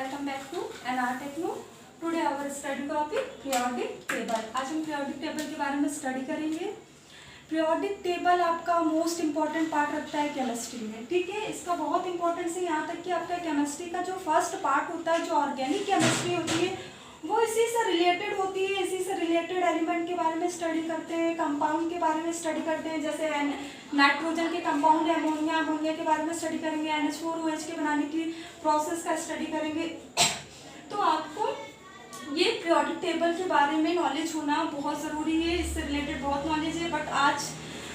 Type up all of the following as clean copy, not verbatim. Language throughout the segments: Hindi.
welcome back to NR Techno. Today our study topic periodic table. आज हम periodic table के बारे में स्टडी करेंगे. periodic table आपका मोस्ट इम्पॉर्टेंट पार्ट रखता है केमिस्ट्री में. ठीक है, इसका बहुत इंपॉर्टेंस है यहाँ तक कि आपका केमिस्ट्री का जो फर्स्ट पार्ट होता है, जो ऑर्गेनिक केमिस्ट्री होती है, वो इसी से रिलेटेड होती है. इसी से रिलेटेड एलिमेंट के बारे में स्टडी करते हैं, कंपाउंड के बारे में स्टडी करते हैं. जैसे नाइट्रोजन के कंपाउंड है अमोनिया, अमोनिया के बारे में स्टडी करेंगे. NH4OH के बनाने की प्रोसेस का स्टडी करेंगे. तो आपको ये पीरियोडिक टेबल के बारे में नॉलेज होना बहुत ज़रूरी है. इससे रिलेटेड बहुत नॉलेज है. बट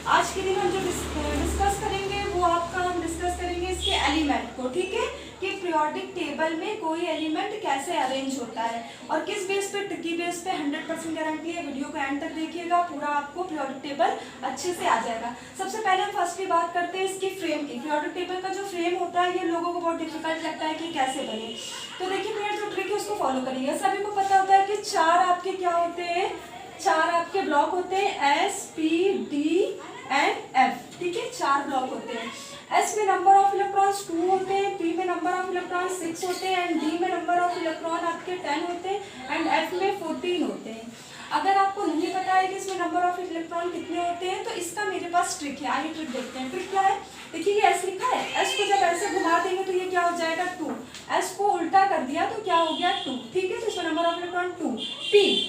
आज के दिन हम जो डिस्कस करेंगे वो आपका हम डिस्कस करेंगे इसके एलिमेंट को. ठीक है, कि पीरियोडिक टेबल में कोई एलिमेंट कैसे अरेंज होता है और किस बेस पे, ट्रिकी बेस पे. 100% गारंटी है. वीडियो को एंड तक देखिएगा, पूरा आपको पीरियोडिक टेबल अच्छे से आ जाएगा. सबसे पहले हम फर्स्ट की बात करते हैं इसकी फ्रेम की. पीरियोडिक टेबल का जो फ्रेम होता है ये लोगों को बहुत डिफिकल्ट लगता है कि कैसे बने. तो देखिए मेरा जो ट्रिक है उसको फॉलो करिए. सभी को पता होता है कि चार आपके क्या होते हैं, चार आपके ब्लॉक होते हैं, S, P, D and F. ठीक है, चार ब्लॉक होते हैं. S में नंबर ऑफ इलेक्ट्रॉन्स 2 होते हैं, P में नंबर ऑफ इलेक्ट्रॉन्स 6 होते हैं एंड D में नंबर ऑफ इलेक्ट्रॉन आपके 10 होते हैं एंड F में 14 होते हैं. अगर आपको नहीं पता है कि इसमें नंबर ऑफ इलेक्ट्रॉन कितने होते हैं तो इसका मेरे पास ट्रिक है. आइए ट्रिक देखते हैं. ट्रिक क्या है? देखिए ये S लिखा है, S को जब ऐसे घुमा देंगे तो ये क्या हो जाएगा 2. S को उल्टा कर दिया तो क्या हो गया 2. ठीक है, तो इसमें नंबर ऑफ इलेक्ट्रॉन 2.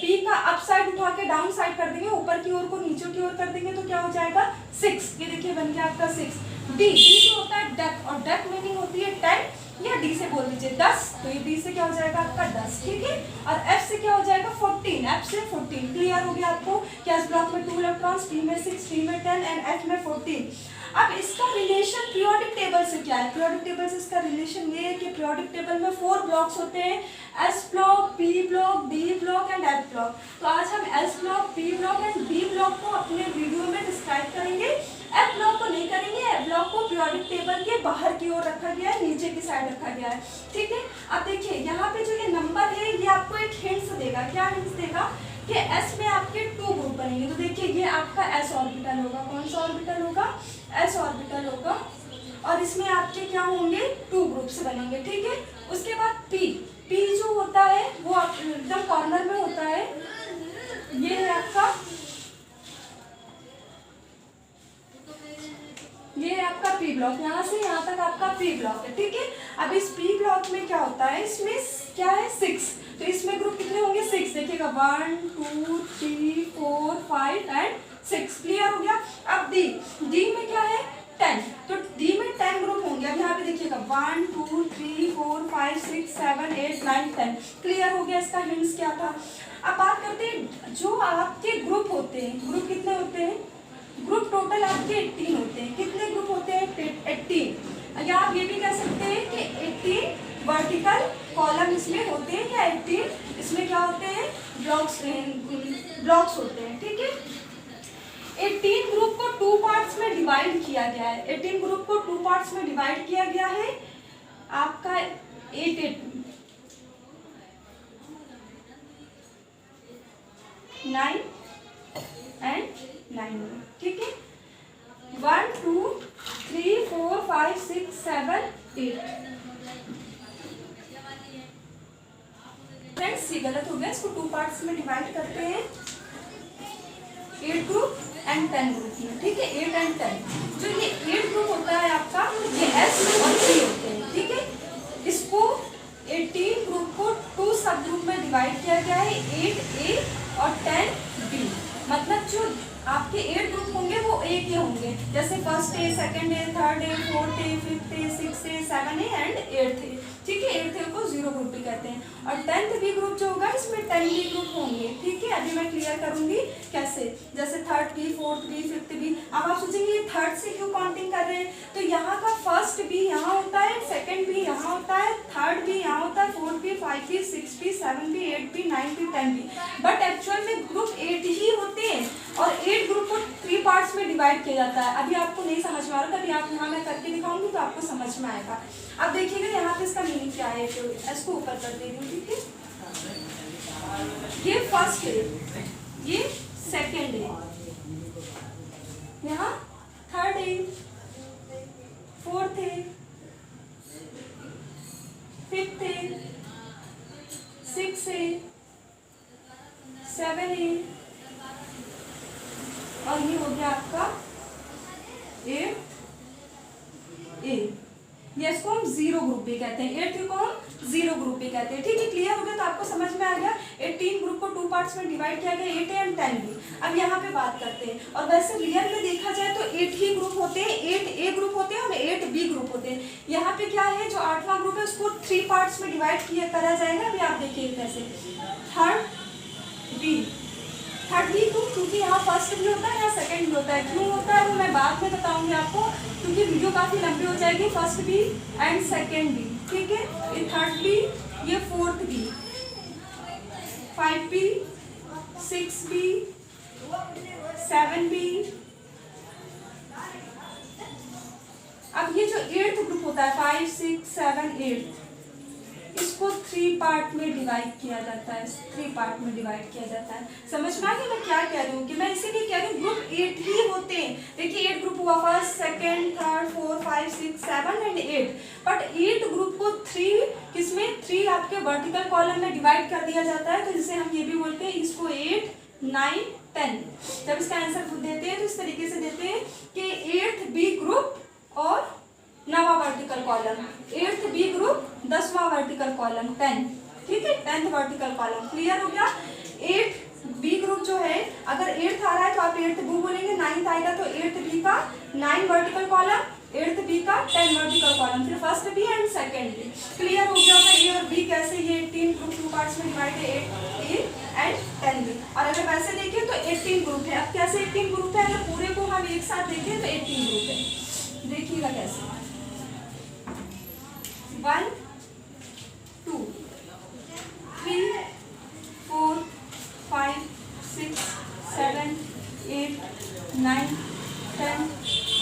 P का अप साइड उठा के डाउन साइड कर देंगे, ऊपर की ओर को नीचे की ओर कर देंगे तो क्या हो जाएगा 6. ये देखिए बन गया आपका 6. D जो होता है डेप्थ, और डेप्थ मीनिंग होती है 10 या D से बोल दीजिए 10, तो ये D से क्या हो जाएगा आपका 10. ठीक है, और F से क्या हो जाएगा 14. F से 14. क्लियर हो गया आपको कि S ब्लॉक में 2 इलेक्ट्रॉन्स, P में 6, T में 10 एंड F में 14. अब इसका रिलेशन पीरियोडिक टेबल से क्या है? पीरियोडिक टेबल से इसका रिलेशन ये है कि पीरियोडिक टेबल में 4 ब्लॉक्स होते हैं, S block, P block, D block and F block. तो आज हम S block, P block and D block को अपने वीडियो में डिस्क्राइब करेंगे. F ब्लॉक को नहीं करेंगे. F ब्लॉक को पीरियोडिक टेबल के बाहर की ओर रखा गया है, नीचे की साइड रखा गया है. ठीक है, अब देखिए यहाँ पे जो ये नंबर है ये आपको एक हिंट्स देगा. क्या हिंट्स देगा? कि S में आपके 2 ग्रुप बनेंगे. तो देखिए ये आपका S ऑर्बिटल होगा. कौन सा ऑर्बिटल होगा? S ऑर्बिटल होगा. और इसमें आपके क्या होंगे 2 ग्रुप्स बनेंगे. ठीक है, उसके बाद P जो होता है वो एकदम कॉर्नर में होता है. ये है आपका, ये है आपका P ब्लॉक. यहाँ से यहाँ तक आपका P ब्लॉक है. ठीक है, अब इस P ब्लॉक में क्या होता है, इसमें क्या है 6. तो इसमें ग्रुप कितने होंगे 6. देखिएगा 1 2 3 4 5 एंड 6. क्लियर हो गया. अब D में क्या है 10. तो D में 10 ग्रुप होंगे. अब यहाँ पे देखिएगा 1 2 3 4 5 6 7 8 9 10. क्लियर हो गया. इसका हिंट्स क्या था. अब बात करते हैं जो आपके ग्रुप होते हैं. ग्रुप कितने होते हैं? ग्रुप टोटल आपके 18 होते हैं. कितने ग्रुप होते हैं? 18. या आप ये भी कह सकते हैं कि 18 वर्टिकल कॉलम इसमें होते हैं या 18 इसमें क्या होते हैं ब्लॉक्स होते हैं. ठीक है, 18 ग्रुप को 2 पार्ट्स में डिवाइड किया गया है. 18 ग्रुप को 2 पार्ट्स में डिवाइड किया गया है. आपका 8 9 एंड 9. ठीक है, 1 2 3 4 5 6 7 8. फ्रेंड्स ये गलत हो गया. इसको 2 पार्ट्स में डिवाइड करते हैं. 8 ग्रुप एंड 10 ग्रुप में. ठीक है, 8 एंड 10. जो ये 8 ग्रुप होता है आपका, ये S और P होते हैं. ठीक है, इसको 18 ग्रुप को 2 सब ग्रुप में डिवाइड किया गया है, 8A और 10B. मतलब जो आपके 8 ग्रुप होंगे वो A के होंगे. जैसे first A, second A, third A, fourth A, fifth A, sixth A, 7A and 8th A. ठीक है, 8th A को 0 ग्रुप भी कहते हैं. और 10th B ग्रुप जो होगा इसमें 10B ग्रुप होंगे. ठीक है, अभी मैं क्लियर करूंगी कैसे. जैसे third B, fourth B, fifth B. अब आप सोचेंगे ये थर्ड से क्यों काउंटिंग कर रहे हैं. तो यहाँ का फर्स्ट B यहाँ होता है, सेकंड B यहाँ होता है, थर्ड B यहाँ होता है, fourth B, 5B, 6B, 7B, 8B, 9B, 10B. But actual में ग्रुप 8 ही होते हैं और 8 ग्रुप को 3 पार्ट्स में डिवाइड किया जाता है. अभी आपको नहीं समझ में आ रहा, तभी आप यहाँ मैं करके दिखाऊंगी तो आपको समझ में आएगा. अब देखिएगा यहाँ पे इसका मीनिंग क्या है. तो इसको ऊपर कर दे रही हूँ. ठीक है, ये फर्स्ट है, ये सेकंड है, यहाँ थर्ड है, फोर्थ है, फिफ्थ है, 6A 7A और ये हो गया आपका 8A। ये इसको हम जीरो ग्रुप भी कहते हैं, 8 को हम जीरो ग्रुप भी कहते हैं। ठीक है, क्लियर हो गया? तो आपको समझ में आ गया 18 ग्रुप को 2 पार्ट्स में डिवाइड किया गया, 8A एंड 10B। अब यहाँ पे बात करते हैं, और वैसे रियल में देखा जाए तो 8 ही ग्रुप होते हैं, 8A ग्रुप होते हैं और 8B ग्रुप होते हैं। यहाँ पे क्या है, जो 8वां ग्रुप है उसको 3 पार्ट्स में डिवाइड करा जाएगा। अभी आप देखिए कैसे, थर्ड बी क्यों? क्योंकि यहाँ फर्स्ट भी होता है, यहाँ सेकंड भी होता है। क्यों होता है वो मैं बाद में बताऊंगी आपको, क्योंकि वीडियो काफी लंबी हो जाएगी। First B and second B, ठीक है। ये थर्ड बी, ये fourth B, 5B 6B 7B। अब ये जो 8th ग्रुप होता है 5 6 7 8, इसको 3 पार्ट में डिवाइड किया जाता है, 3 पार्ट में डिवाइड किया जाता है। समझ में आ गया मैं क्या कह रही हूँ? कि मैं इसीलिए कह रही हूँ ग्रुप 8 ही होते हैं। देखिए 8 ग्रुप हुआ, first second third 4 5 6 7 and 8, but 8 group को 3 किसमें, 3 आपके वर्टिकल कॉलम में डिवाइड कर दिया जाता है। तो जिसे हम ये भी बोलते हैं इसको 8 9 10। जब इसका आंसर खुद देते हैं तो इस तरीके से देते हैं कि 8th B ग्रुप और 9वां vertical column, 8th B group 10वां वर्टिकल कॉलम 10, ठीक है, 10th वर्टिकल कॉलम। क्लियर हो गया? 8B ग्रुप जो है, अगर 8th आ रहा है तो आप 8th B बोलेंगे, 9th आएगा तो 8th B का 9 वर्टिकल कॉलम, 8th B का 10 वर्टिकल कॉलम, फिर first B and second B। Clear हो गया होगा A और B कैसे, ये 18 ग्रुप 2 पार्ट्स में डिवाइड है, 8A एंड 10B। और अगर वैसे देखें तो 18 ग्रुप है। अब कैसे 18 ग्रुप है, अगर पूरे को हम एक साथ देखें तो 18 ग्रुप है। देखिएगा कैसे, 1 2 3 4 5 6 7 8 9 10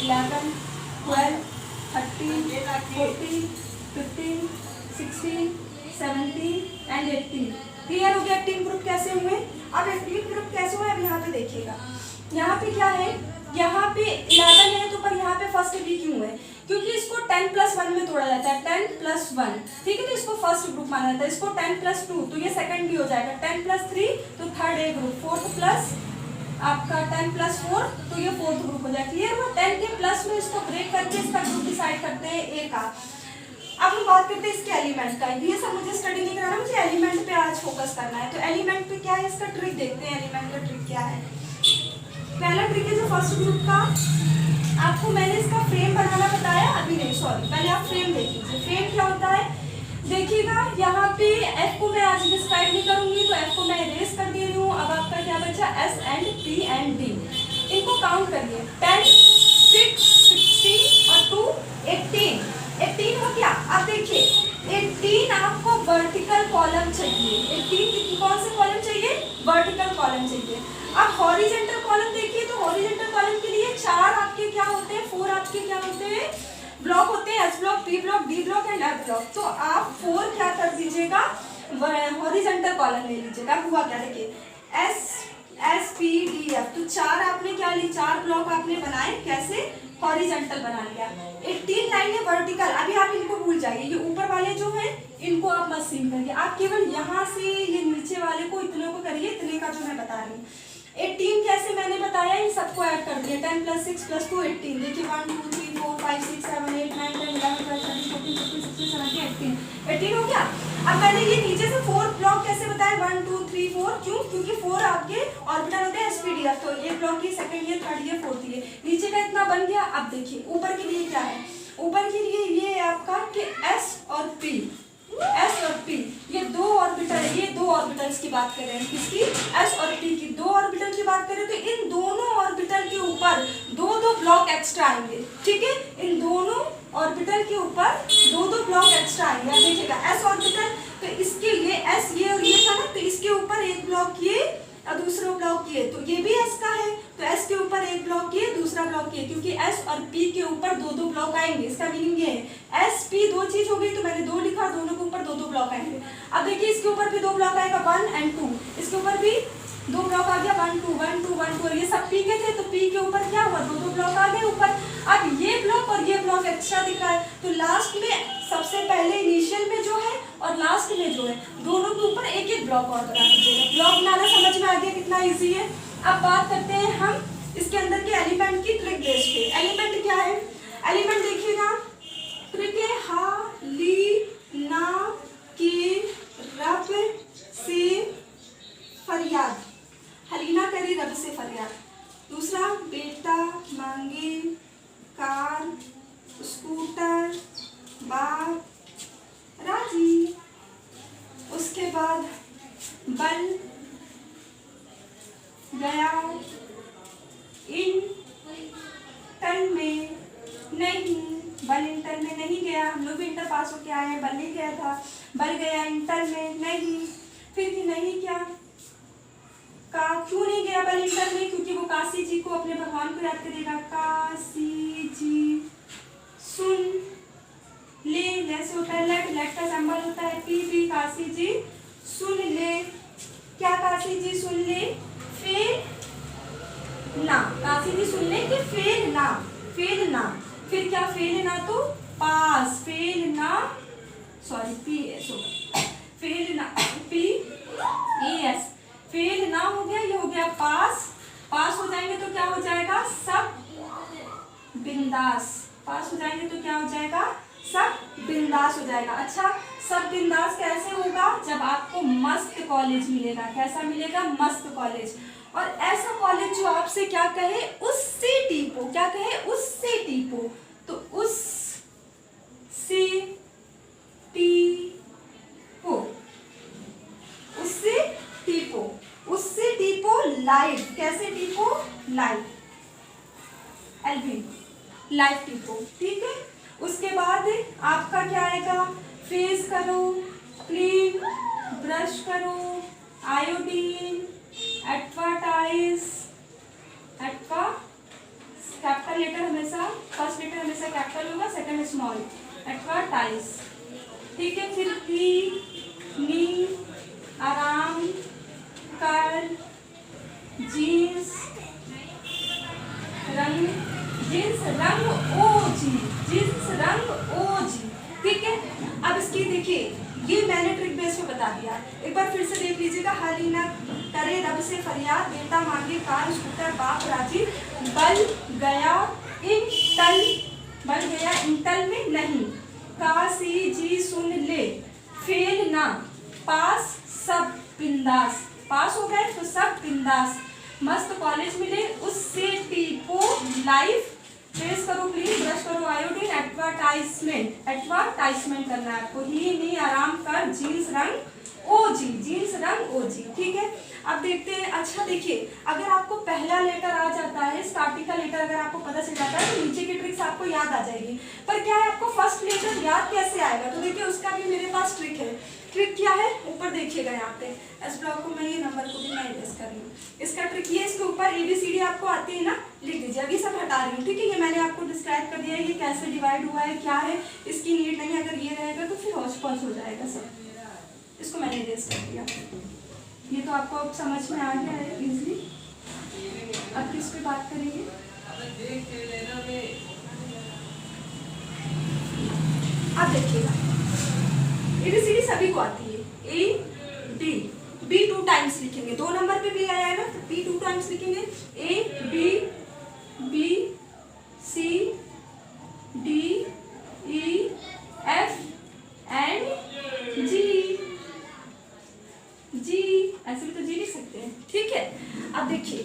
11 12 13 14 15 16 17 एंड 18। क्लियर हो गया 18 ग्रुप कैसे हुए? अब 18 ग्रुप कैसे हुए, अब यहाँ पे देखिएगा। यहाँ पे क्या है, यहाँ पे 11 है तो पर यहाँ पे फर्स्ट बी क्यों है? क्योंकि इसको 10+1 में तोड़ा जाता है, 10+1, ठीक है। तो इसको फर्स्ट ग्रुप माना जाता है, इसको 10+2 तो ये सेकंड भी हो जाएगा, 10+3 तो third A group, 4th plus आपका 10+4 तो ये 4th ग्रुप हो जाएगा। क्लियर हुआ? 10 के प्लस में इसको ब्रेक करके इसका ग्रुप डिसाइड करते हैं ए का। अब हम बात करते हैं इसके एलिमेंट का। ये सब मुझे स्टडी नहीं कराना, मुझे एलिमेंट पे आज फोकस करना है। तो एलिमेंट पे क्या है, इसका ट्रिक देखते हैं। एलिमेंट का ट्रिक क्या है? पहला ट्रिक है जो फर्स्ट ग्रुप का, आपको मैंने इसका फ्रेम बनाना बताया, अभी नहीं, सॉरी, पहले आप फ्रेम देख लीजिए। फ्रेम क्या होता है देखिएगा, यहाँ पे F को मैं आज डिस्क्राइब नहीं करूंगी तो F को मैं इरेज कर दे रही हूँ। अब आपका क्या बचा, S and P and D। इनको काउंट करिए, 10 6 16 और 2 18 हो गया। अब देखिए 18 आपको वर्टिकल कॉलम चाहिए, 18 कौन से कॉलम चाहिए, वर्टिकल कॉलम चाहिए। अब हॉरिजेंटल कॉलम देखिए, तो हॉरिजेंटल कॉलम के लिए 4 आपके क्या होते हैं, 4 आपके क्या होते हैं, ब्लॉक होते हैं, S block, P block, D block and F block. तो आप 4 क्या कर दीजिएगा, हॉरिजेंटल कॉलम ले लीजिएगा। हुआ क्या, देखिए एस पी डी एफ, तो 4 आपने क्या ली, 4 ब्लॉक आपने बनाए, कैसे, हॉरिजेंटल बना लिया। 18 लाइन है वर्टिकल, अभी आप इनको भूल जाइए, ये ऊपर वाले जो हैं इनको आप मत सीन करिए, आप केवल यहाँ से ये नीचे वाले को इतने को करिए, इतने का जो मैं बता रही हूँ। 18 कैसे मैंने बताया, इन सबको ऐड कर दिया, 10 + 6 + 2 18। देखिए 1 2 3 4 5 6 7 8 9 10 11 12 13 14 15 16 17 18 हो गया। अब मैंने ये नीचे से 4 ब्लॉक कैसे बताया, 1 2 3 4, क्यों, क्योंकि 4 आपके ऑर्बिटल होते हैं एसपीडीएफ, तो ये ब्लॉक ये सेकंड ये थर्ड ये फोर्थ ये नीचे का इतना बन गया। अब देखिए ऊपर के लिए क्या है, ऊपर के लिए ये है आपका कि एस और पी ये 2 ऑर्बिटल है, ये 2 ऑर्बिटल्स की बात कर रहे हैं, किसकी, एस और पी की 2 ऑर्बिटल की बात करें। तो इन दोनों ऑर्बिटल के ऊपर 2 ब्लॉक एक्स्ट्रा आएंगे, ठीक है, इन दोनों ऑर्बिटल के ऊपर 2 ब्लॉक एक्स्ट्रा आएंगे। देखिएगा एस ऑर्बिटल, तो इसके लिए एस ये और ये था ना, तो इसके ऊपर एक ब्लॉक ये और दूसरा ब्लॉक ये, तो ये भी एस का है, तो एस के ऊपर एक ब्लॉक ये, दूसरा ब्लॉक ये, क्योंकि एस और पी के ऊपर 2 ब्लॉक आएंगे। इसका मीनिंग ये है एस पी 2 चीज हो गई, तो मैंने 2 लिखा, दोनों के ऊपर 2 ब्लॉक आएंगे। अब देखिए इसके ऊपर भी 2 ब्लॉक आएगा, 1 एंड 2, इसके ऊपर भी 2 ब्लॉक आ गया, 1 2 1 2 1 2, और ये सब पी के थे, तो पी के ऊपर क्या हुआ, 2 ब्लॉक आ गए ऊपर। अब ये ब्लॉक और ये ब्लॉक एक्स्ट्रा दिख रहा है, तो लास्ट में सबसे पहले इनिशियल में जो है और लास्ट में जो है दोनों के ऊपर एक एक ब्लॉक और बना दीजिएगा। ब्लॉक बनाना समझ में आ गया कितना इजी है। अब बात करते हैं हम इसके अंदर के एलिमेंट की ट्रिक बेस पे। एलिमेंट क्या है? एलिमेंट देखिएगा, ट्रिक है हा ली ना की रब से फरियाद, हलीना करी रब से फरियाद। दूसरा बेटा मांगे कार स्कूटर बाप राजी। उसके बाद बल गया इंटर में नहीं, बल इंटर में नहीं गया। हम लोग भी इंटर पास होके आए हैं, बल नहीं गया था। बल गया इंटर में नहीं, फिर भी नहीं क्या का क्यों नहीं गया बल इंटर में? क्योंकि वो काशी जी को, अपने भगवान को याद करेगा। काशी जी सुन ले से होता है लेट का सिंबल होता है पी। काशी जी सुन ले, क्या काशी जी सुन ले? फेल ना, काशी जी सुन ले कि फेल ना, फेल ना। फिर क्या फेल ना तो पास, फेल ना सॉरी पी एस होगा, फेल ना पी ए एस, फेल ना हो गया, ये हो गया पास। पास हो जाएंगे तो क्या हो जाएगा? सब बिंदास। पास हो जाएंगे तो क्या हो जाएगा? सब बिंदास हो जाएगा। अच्छा, सब बिंदास कैसे होगा? जब आपको मस्त कॉलेज मिलेगा। कैसा मिलेगा? मस्त कॉलेज। और ऐसा कॉलेज जो आपसे क्या कहे? उससे टीपो। क्या कहे? उससे टीपो। तो उस से टीपो, उससे टीपो, उससे टीपो लाइफ। कैसे टीपो? लाइफ, एलवी लाइफ टीपो। ठीक है। उसके बाद आपका क्या आएगा? फेस करो, क्लीन, ब्रश करो, आयोडीन, एडवर्टाइज, एडवा कैपिटल लेटर हमेशा, फर्स्ट लेटर हमेशा कैपिटल होगा, सेकंड स्मॉल, एडवर्टाइज। ठीक है। फिर नी आराम कर, जीन्स रंग, जीन्स रंग ओ जी, जीन्स रंग ओ जी। ठीक है। अब इसकी देखिए, ये मैंने ट्रिक बेस पे बता दिया। एक बार फिर से देख लीजिएगा। हलीना करे रब से फरियाद, बेटा मांगे कार स्कूटर बाप राजी। बल गया इंटल, बल गया इंटल में नहीं। काशी जी सुन ले, फेल ना, पास सब बिंदास। पास हो गए तो सब बिंदास। मस्त कॉलेज मिले, उससे टीपो लाइफ। फेस करो क्लीन, ब्रश करो आयोडीन, एडवर्टाइजमेंट, एडवर्टाइजमेंट करना है आपको। ही नी आराम कर, जीन्स रंग ओ जी, जीन्स रंग ओ जी। ठीक है। अब देखते हैं। अच्छा देखिए, अगर आपको पहला लेटर आ जाता है, स्टार्टिंग का लेटर अगर आपको पता चल जाता है तो नीचे की ट्रिक्स आपको याद आ जाएगी। पर क्या है, आपको फर्स्ट लेटर याद कैसे आएगा? तो देखिए, उसका भी मेरे पास ट्रिक है। ट्रिक क्या है? ऊपर देखिएगा, यहाँ पे एस ब्लॉक को मैं ये नंबर को भी मैं इरेज कर रही हूँ। इसका ट्रिक ये, इसके ऊपर ABCD आपको आती है ना, लिख दीजिए। अभी सब हटा रही हूँ। ठीक है। ये मैंने आपको डिस्क्राइब कर दिया है, ये कैसे डिवाइड हुआ है, क्या है, इसकी नीड नहीं। अगर ये रहेगा तो फिर हौच पौच हो जाएगा सब। इसको मैंने इरेज कर दिया। ये तो आपको अब समझ में आ गया है इजीली। अब किस पे बात करेंगे? अब देखिएगा, ABCD सभी को आती है। A D, B 2 टाइम्स लिखेंगे। 2 नंबर पे भी आया है ना, तो B 2 टाइम्स लिखेंगे। A B B C D E F and G, G ऐसे भी तो G लिख सकते हैं। ठीक है। अब देखिए,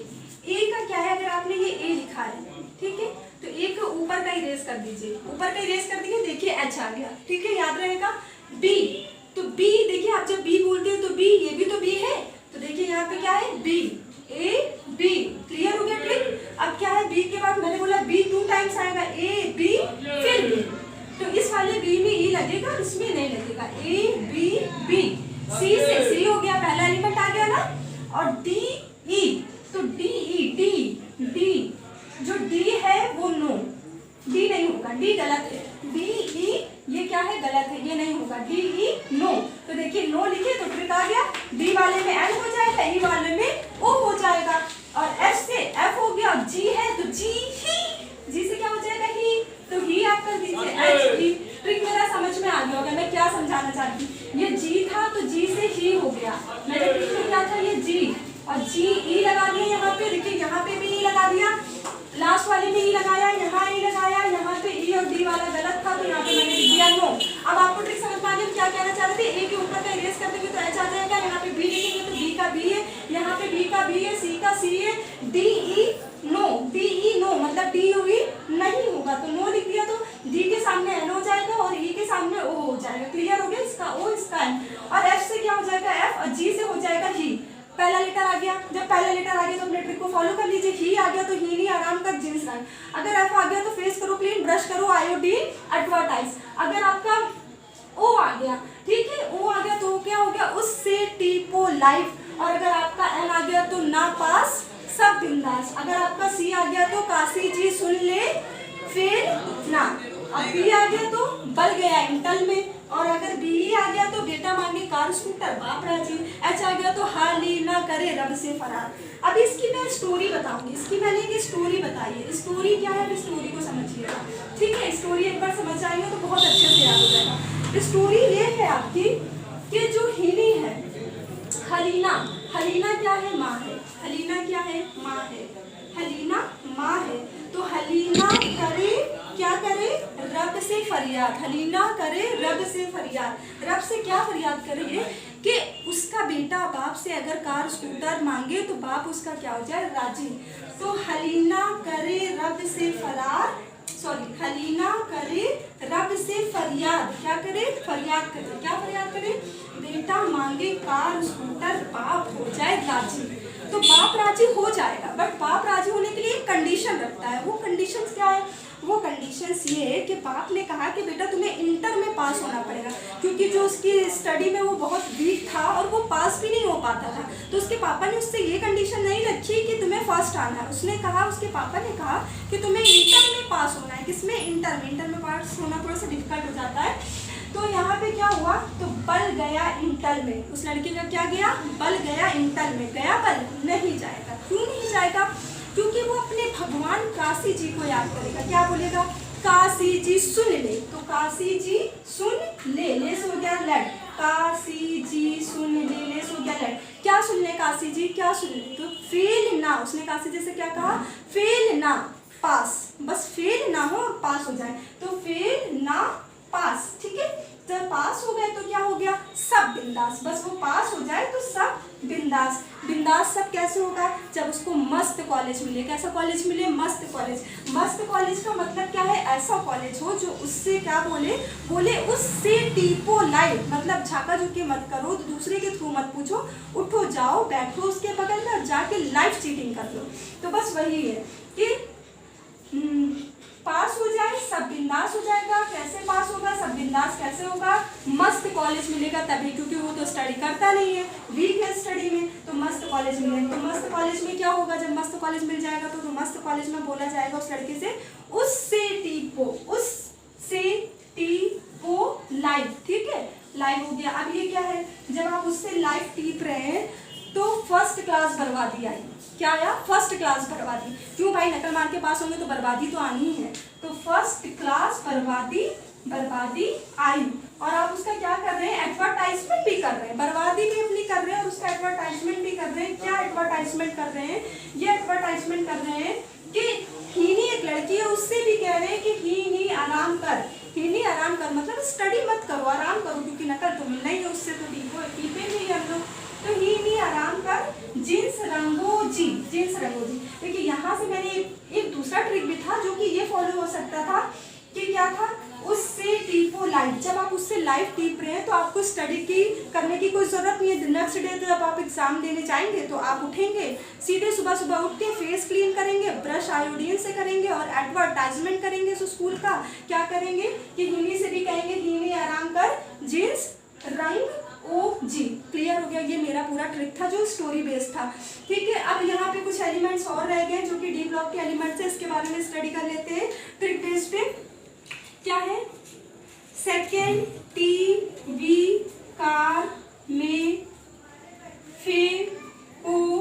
A का क्या है? अगर आपने ये A लिखा है, ठीक है, तो A को ऊपर का इरेज कर दीजिए। ऊपर का इरेज कर दीजिए, देखिए H आ गया। ठीक है, याद रहेगा। B, तो B देखिए, आप जब B बोलते हो तो B, ये भी तो B है, तो देखिए यहाँ पे क्या है? B, A B। क्लियर हो गया ट्रिक? अब क्या है? B के बाद मैंने बोला B 2 टाइम्स आएगा, A B फिर B। तो इस वाले B में E लगेगा, इसमें नहीं लगेगा। A B B। C से C हो गया, पहला एलिमेंट आ गया ना। और D E, तो D E D D, जो D है वो नो, D नहीं होगा, D गलत है। D E ये क्या है? गलत है, ये नहीं होगा। D E no. तो देखिए, नो लिखे तो ट्रिक आ गया। D वाले में N हो जाएगा, E वाले में O हो जाएगा, और F से F हो गया, और G है तो G ही, G से क्या हो जाएगा? ही, तो ही आप कर दीजिए। H E। ट्रिक मेरा समझ में आ गया होगा मैं क्या समझाना चाहती हूँ। ये जी था तो जी से ही हो गया, मेरे ट्रिक में क्या था ये जी, और जी ई लगा दिया यहाँ पे, देखिए यहाँ पे भी ई लगा दिया, लास्ट वाले में ई लगाया, यहाँ ई लगाया, यहाँ पे ई और डी वाला गलत था तो यहाँ पे मैंने लिख दिया नो। अब आपको ट्रिक समझ में आ गई क्या कहना चाह रहे थे, ए के ऊपर का इरेज कर देंगे तो एच आ जाएगा, यहाँ पे बी लिखेंगे तो बी का बी है, यहाँ पे बी का बी है, सी का सी है, D E no, D E no मतलब डी यू ई नहीं होगा तो नो लिख दिया, तो डी के सामने एन हो जाएगा और ई के सामने ओ हो जाएगा, क्लियर हो गया, इसका ओ इसका एन, और एफ से क्या हो जाएगा एफ, और जी से हो जाएगा ही। पहला लेटर आ गया, जब पहला लेटर आ गया तो अपने ट्रिक को फॉलो कर लीजिए, ही आ गया तो ही नहीं आराम कर जींस रंग, अगर एफ आ गया तो फेस करो क्लीन, ब्रश करो आयोडीन एडवर्टाइज, अगर आपका ओ आ गया, ठीक है ओ आ गया तो क्या हो गया उससे टीपो लाइफ, और अगर आपका एन आ गया तो ना पास सब बिंदास, अगर आपका सी आ गया तो काशी जी सुन ले फिर ना, अब बी आ गया तो बल गया इंटल में, और अगर बी आ गया तो बेटा मांगे कार स्कूटर बाप राजी, एच आ गया तो हाल ही ना करे रब से फरार। अब इसकी मैं स्टोरी बताऊंगी, इसकी मैंने एक स्टोरी बताई है, स्टोरी क्या है स्टोरी को समझिएगा, ठीक है, स्टोरी एक बार समझ आएंगे तो बहुत अच्छे से याद हो जाएगा। स्टोरी ये है आपकी कि जो हिनी है हलीना, हलीना क्या है माँ है, हलीना क्या है माँ है, हलीना माँ है, तो हलीना करे क्या करे रब से फरियाद, हलीना करे रब से फरियाद, रब से क्या फरियाद करे कि उसका बेटा बाप से अगर कार स्कूटर मांगे तो बाप उसका क्या हो जाए राजी, तो हलीना करे रब से फरार, सॉरी हलीना करे रब से फरियाद, क्या करे फरियाद करे, क्या फरियाद करे बेटा मांगे कार स्कूटर बाप हो जाए राजी, तो बाप राजी हो जाएगा, बट बाप राजी होने के लिए एक कंडीशन रखता है, वो कंडीशन क्या है, वो कंडीशंस ये है कि बाप ने कहा कि बेटा तुम्हें इंटर में पास होना पड़ेगा, क्योंकि जो उसकी स्टडी में वो बहुत वीक था और वो पास भी नहीं हो पाता था, तो उसके पापा ने उससे ये कंडीशन नहीं रखी कि तुम्हें फर्स्ट आना है, उसने कहा उसके पापा ने कहा कि तुम्हें इंटर में पास होना है, किसमें इंटर में, इंटर में पास होना थोड़ा सा डिफिकल्ट हो जाता है, तो यहाँ पे क्या हुआ तो बल गया इंटर में, उस लड़के का क्या गया बल गया इंटर में, गया बल नहीं जाएगा, क्यों नहीं जाएगा क्योंकि वो अपने भगवान काशी जी को याद करेगा, क्या बोलेगा काशी जी सुन ले, तो काशी जी सुन ले, ले से हो गया लेट, काशी जी सुन ले से हो गया लेट, क्या सुन ले काशी जी क्या सुन ले, तो फेल ना, उसने काशी जी से क्या कहा फेल ना पास, बस फेल ना हो पास हो जाए, तो फेल ना पास, ठीक है, जब पास हो गए तो क्या हो गया सब बिंदास, बस वो पास हो जाए तो सब बिंदास, बिंदास सब कैसे होगा जब उसको मस्त कॉलेज मिले, कैसा कॉलेज मिले मस्त कॉलेज, मस्त कॉलेज का मतलब क्या है ऐसा कॉलेज हो जो उससे क्या बोले बोले उससे टीपो लाइफ, मतलब झाका झुकी मत करो, दूसरे के थ्रू मत पूछो, उठो जाओ बैठो उसके बगल में और जाके लाइफ चीटिंग कर लो, तो बस वही है कि पास हो जाए सब बिंदास हो जाएगा, कैसे पास होगा सब बिंदास कैसे होगा, मस्त कॉलेज मिलेगा तभी, क्योंकि वो तो स्टडी करता नहीं है, वीक है स्टडी में, तो मस्त कॉलेज मिलेगा, तो मस्त कॉलेज में क्या होगा जब मस्त कॉलेज मिल जाएगा तो मस्त कॉलेज में बोला जाएगा उस लड़के से उससे टीपो लाइफ, ठीक है लाइफ हो गया। अब ये क्या है जब आप उससे लाइफ टीप रहे हैं तो फर्स्ट क्लास बर्बादी आई, क्या आया फर्स्ट क्लास बर्बादी, क्यों भाई नकल मार के पास होंगे तो बर्बादी तो आनी ही है, तो फर्स्ट क्लास बर्बादी आई, और आप उसका क्या कर रहे हैं एडवर्टाइजमेंट भी कर रहे हैं, बर्बादी भी अपनी कर रहे हैं और उसका एडवर्टाइजमेंट भी कर रहे हैं, क्या एडवर्टाइजमेंट कर रहे हैं ये एडवर्टाइजमेंट कर रहे हैं कि हीनी एक लड़की है उससे भी कह रहे हैं कि हीनी आराम कर, हीनी आराम कर मतलब स्टडी मत करो आराम करो, क्योंकि नकल तो मिलना ही है उससे, तो टीपे नहीं हम लोग, तो ही आराम कर जींस रंगोजी, जींस रंगोजी। देखिए यहाँ से मैंने एक दूसरा ट्रिक भी था जो कि ये फॉलो हो सकता था कि क्या था उससे टीपो लाइफ, जब आप उससे लाइफ टीप रहे हैं तो आपको स्टडी की करने की कोई जरूरत नहीं है, नेक्स्ट डे तो जब आप एग्जाम देने जाएंगे तो आप उठेंगे सीधे सुबह सुबह उठ के फेस क्लीन करेंगे, ब्रश आयोडीन से करेंगे और एडवर्टाइजमेंट करेंगे उस स्कूल का, क्या करेंगे कि हिनी से भी कहेंगे हिनी आराम कर जींस रंग ओ जी, क्लियर हो गया, ये मेरा पूरा ट्रिक था जो स्टोरी बेस्ड था, ठीक है। अब यहाँ पे कुछ एलिमेंट्स और रह गए जो कि डी ब्लॉक के एलिमेंट्स है, इसके बारे में स्टडी कर लेते हैं ट्रिक बेस्ड पे, क्या है सेकेंड टीवी कार में फेंकोनी,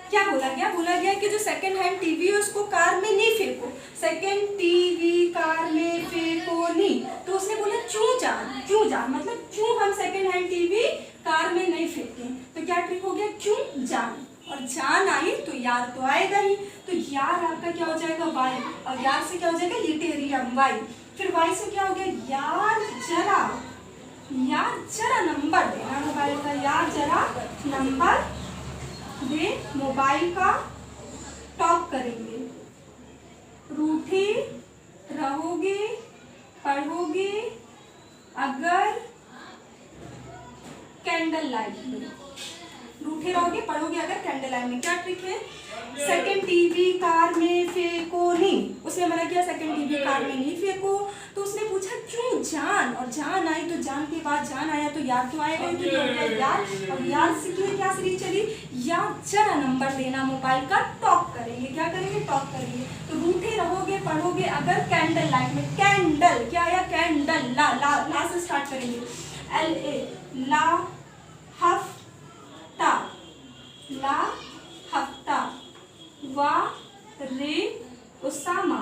क्या बोला गया कि जो सेकेंड हैंड टीवी है उसको कार में नहीं फेंको, सेकेंड टीवी कार में फेंकोनी, तो उसने बोला क्यों जान मतलब क्यों हम सेकेंड हैंड टीवी कार में नहीं फेंकें, तो क्या ट्रिक हो गया, क्यों जान, और जान आई तो यार तो आएगा ही, तो यार आपका क्या हो जाएगा वाई, और यार से क्या हो जाएगा लिटेरियम वाई, फिर वाई से क्या हो गया यार जरा नंबर देना मोबाइल का, यार जरा नंबर दे मोबाइल का, टॉप करेंगे, रूठी रहोगे पढ़ोगे अगर कैंडल लाइट में, रूठे रहोगे पढ़ोगे अगर कैंडल लाइट में। क्या ट्रिक है, सेकंड टीवी कार में फेंको नहीं, उसने मना किया सेकंड टीवी कार में नहीं फेंको, तो उसने पूछा क्यों जान, और जान आई तो जान के बाद जान आया तो यार तो आएगा, तो हो गया यार, और यार से क्या सीरीज चली, यार जरा नंबर देना मोबाइल का, टॉप करेंगे, क्या करेंगे टॉप करेंगे, तो रूठे रहोगे पढ़ोगे अगर कैंडल लाइट में, कैंडल क्या आया कैंडल, ला ला ला से स्टार्ट करेंगे, LA ला हफ्ता, ला हफ्ता, वा रे उसामा,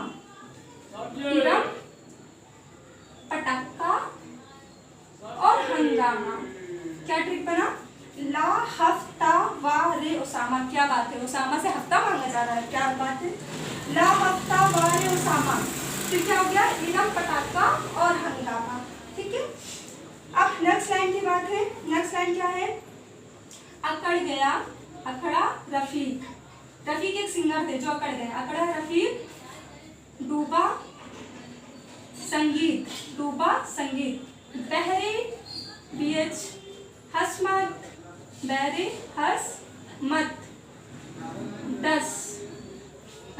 इरम पटाखा और हंगामा। क्या ट्रिक बना, ला हफ्ता वा रे उसामा, क्या बात है, उसामा से हफ्ता मांगा जा रहा है, क्या बात है, ला हफ्ता वा रे उसामा, फिर क्या हो गया इरम पटाखा और हंगामा। ठीक है, अब नेक्स्ट लाइन की बात है, नेक्स्ट लाइन क्या है, अकड़ गया अखड़ा रफीक, रफीक एक सिंगर थे जो अकड़ गए, अकड़ा रफीक, डूबा संगीत, डूबा संगीत, बहरे BH हंस मत, बहरे हंस मत, 10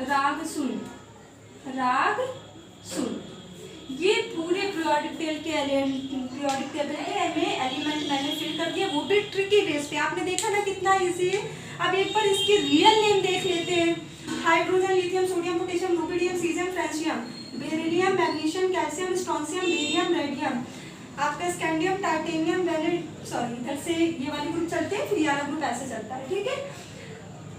राग सुन, राग सुन। ये पूरे पीरियोडिक टेबल के एलिमेंट मैंने फिल कर दिया, वो भी ट्रिकी बेस पे, आपने देखा ना कितना इजी है। अब एक बार इसके रियल नेम देख लेते हैं, hydrogen lithium sodium potassium rubidium caesium francium beryllium magnesium calcium strontium barium radium, आपका स्कैंडियम टाइटेनियम सॉरी इधर से ये वाली ग्रुप चलते हैं, फिर ये वाला ग्रुप ऐसे चलता है। ठीक है,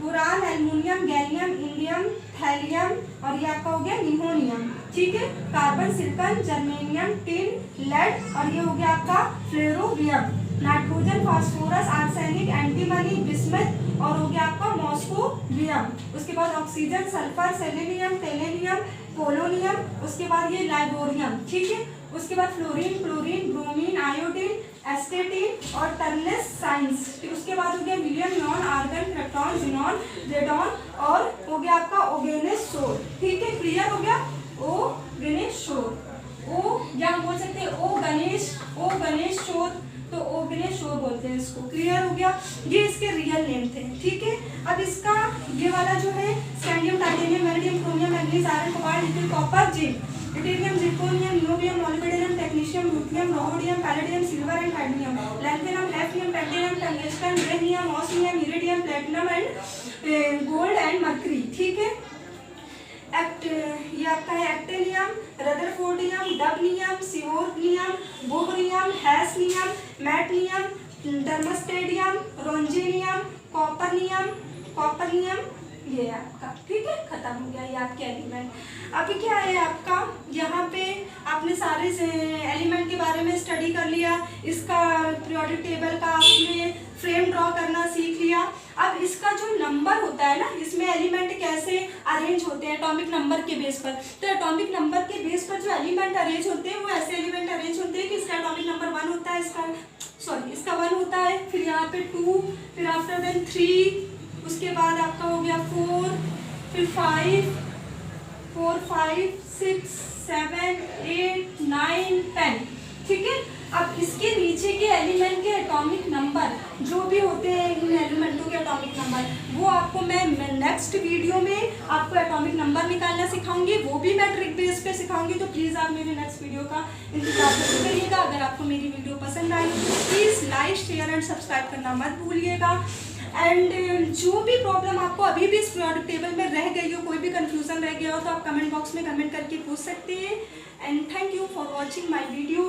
boron aluminium gallium indium thallium और ये आपका हो गया निहोनियम। ठीक है, carbon silicon germanium tin lead और ये हो गया आपका flerovium, nitrogen phosphorus arsenic antimony bismuth और हो गया आपका मॉस्कोवियम। उसके बाद oxygen sulphur selenium tellurium polonium, उसके बाद ये लाइबोरियम। ठीक है, उसके बाद fluorine chlorine bromine iodine astatine और टर्नेस साइंस। उसके बाद हो गया helium neon argon krypton xenon radon और हो गया आपका ओगेनेस शोर। ठीक है, क्लियर हो गया, ओ गणेश शोर, ओ या हम बोल सकते हैं ओ गणेश शोर, तो ओ गणेश शोर बोलते हैं इसको। क्लियर हो गया, ये इसके रियल नेम थे। ठीक है, अब इसका ये वाला जो है scandium titanium vanadium chromium manganese iron cobalt nickel copper zinc deuterium zirconium niobium molybdenum technetium ruthenium rhodium palladium silver and cadmium lanthanum hafnium tantalum tungsten rhenium osmium iridium platinum and gold and mercury. ठीक है, ये आपका है एक्टेनियम रदरफोर्डियम डबनियम सिवोर्नियम बोहरियम हैसनियम मैटनियम डर्मस्टेडियम रोंजेनियम कॉपरनियम ये आपका। ठीक है, खत्म हो गया ये आपके एलिमेंट। अभी क्या है आपका, यहाँ पे आपने सारे एलिमेंट के बारे में स्टडी कर लिया, इसका पीरियोडिक टेबल का आपने फ्रेम ड्रॉ करना सीख लिया। अब इसका जो नंबर होता है ना, इसमें एलिमेंट कैसे अरेंज होते हैं एटॉमिक नंबर के बेस पर, तो एटॉमिक नंबर के बेस पर जो एलिमेंट अरेंज होते हैं वो ऐसे एलिमेंट अरेंज होते हैं कि इसका एटॉमिक नंबर 1 होता है, इसका 1 होता है, फिर यहाँ पे 2, फिर आफ्टर देन 3, उसके बाद आपका हो गया 4, फिर 5, 6, 7, 8, 9, 10। ठीक है, अब इसके नीचे के एलिमेंट के एटॉमिक नंबर जो भी होते हैं, इन एलिमेंटों के एटॉमिक नंबर, वो आपको मैं नेक्स्ट वीडियो में आपको एटॉमिक नंबर निकालना सिखाऊंगी, वो भी मैं ट्रिक बेस पे सिखाऊंगी। तो प्लीज़ आप मेरे नेक्स्ट वीडियो का इंतजार जरूर करिएगा। अगर आपको मेरी वीडियो पसंद आई तो please like share and subscribe करना मत भूलिएगा। एंड जो भी प्रॉब्लम आपको अभी भी इस पीरियोडिक टेबल में रह गई हो, कोई भी कंफ्यूजन रह गया हो, तो आप कमेंट बॉक्स में कमेंट करके पूछ सकते हैं। And thank you for watching my video.